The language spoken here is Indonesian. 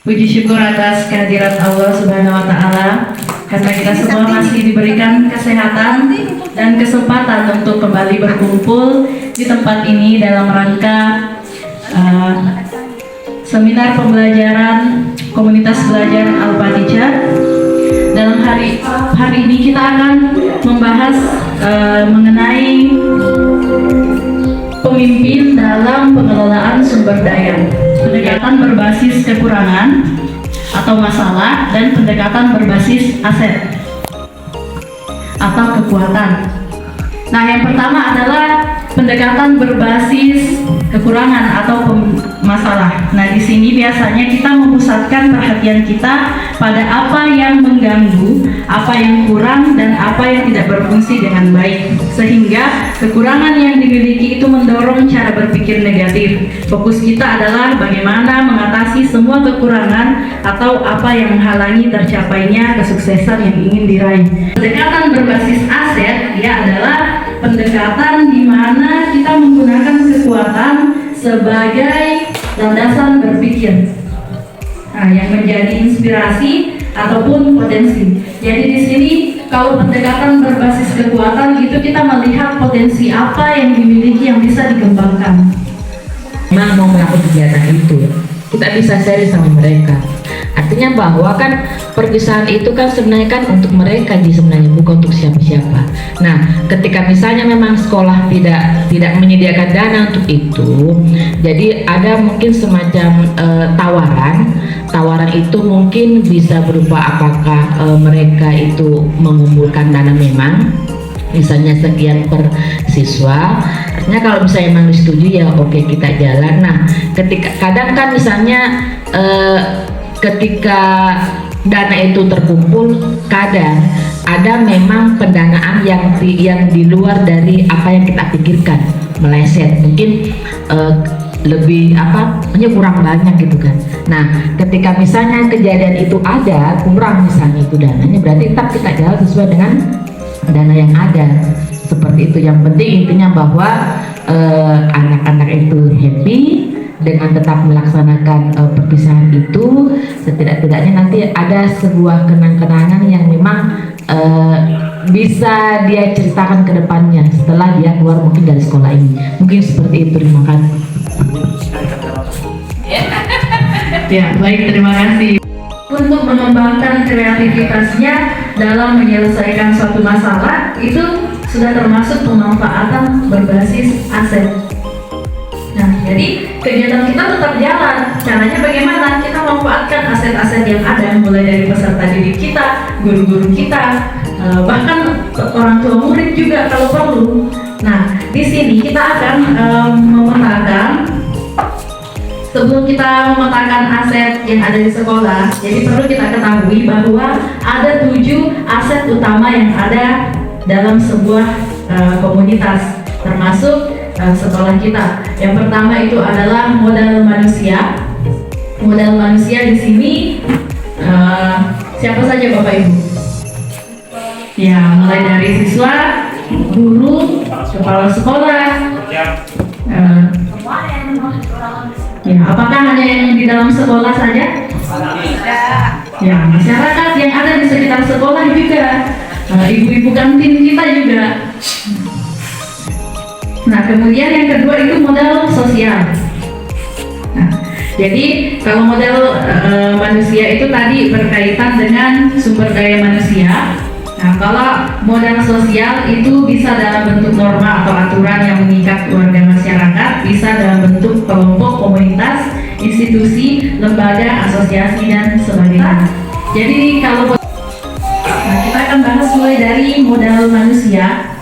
Puji syukur atas kehadiran Allah Subhanahu wa Ta'ala, karena kita semua masih diberikan kesehatan dan kesempatan untuk kembali berkumpul di tempat ini dalam rangka seminar pembelajaran komunitas belajar Al-Fatihah. Dalam hari ini kita akan membahas mengenai pemimpin dalam pengelolaan sumber daya, pendekatan berbasis kekurangan atau masalah, dan pendekatan berbasis aset atau kekuatan. Nah, yang pertama adalah pendekatan berbasis kekurangan atau masalah. Nah, di sini biasanya kita memusatkan perhatian kita pada apa yang mengganggu, apa yang kurang, dan apa yang tidak berfungsi dengan baik, sehingga kekurangan yang dimiliki itu mendorong cara berpikir negatif. Fokus kita adalah bagaimana mengatasi semua kekurangan atau apa yang menghalangi tercapainya kesuksesan yang ingin diraih. Pendekatan berbasis aset dia adalah pendekatan di mana kita menggunakan kekuatan sebagai landasan berpikir, yang menjadi inspirasi ataupun potensi. Jadi di sini kalau pendekatan berbasis kekuatan itu kita melihat potensi apa yang dimiliki yang bisa dikembangkan. Memang mau melakukan kegiatan itu, kita bisa share sama mereka. Artinya bahwa kan perpisahan itu kan sebenarnya kan untuk mereka sebenarnya, bukan untuk siapa-siapa. Nah, ketika misalnya memang sekolah tidak menyediakan dana untuk itu, jadi ada mungkin semacam tawaran itu mungkin bisa berupa apakah mereka itu mengumpulkan dana memang, misalnya sekian per siswa. Artinya kalau misalnya memang disetujui ya oke, kita jalan. Nah, ketika kadang kan misalnya ketika dana itu terkumpul, kadang ada memang pendanaan yang di luar dari apa yang kita pikirkan, meleset, mungkin lebih hanya kurang banyak gitu kan. Nah, ketika misalnya kejadian itu ada kurang misalnya itu dananya, berarti tetap kita jalan sesuai dengan dana yang ada. Seperti itu. Yang penting intinya bahwa anak-anak itu happy dengan tetap melaksanakan perpisahan itu. Setidak-tidaknya nanti ada sebuah kenang-kenangan yang memang bisa dia ceritakan ke depannya setelah dia keluar mungkin dari sekolah ini. Mungkin seperti itu. Terima kasih. Ya, baik, terima kasih. Untuk mengembangkan kreativitasnya dalam menyelesaikan suatu masalah, itu sudah termasuk pemanfaatan berbasis aset. Nah, jadi kegiatan kita tetap jalan. Caranya bagaimana? Kita manfaatkan aset-aset yang ada, mulai dari peserta didik kita, guru-guru kita, bahkan orang tua murid juga kalau perlu. Nah, di sini kita akan memetakan. Sebelum kita memetakan aset yang ada di sekolah, jadi perlu kita ketahui bahwa ada 7 aset utama yang ada dalam sebuah komunitas, termasuk sekolah kita. Yang pertama itu adalah modal manusia. Modal manusia di sini siapa saja Bapak Ibu? Ya, mulai dari siswa, guru, kepala sekolah. Ya, apakah hanya yang di dalam sekolah saja? Tidak. Ya, masyarakat yang ada di sekitar sekolah juga, ibu-ibu kantin kita juga. Nah, kemudian yang kedua itu modal sosial. Nah, jadi kalau modal manusia itu tadi berkaitan dengan sumber daya manusia. Nah, kalau modal sosial itu bisa dalam bentuk norma atau aturan yang mengikat warga masyarakat, bisa dalam bentuk kelompok, komunitas, institusi, lembaga, asosiasi, dan sebagainya. Jadi kalau kita akan bahas mulai dari modal manusia.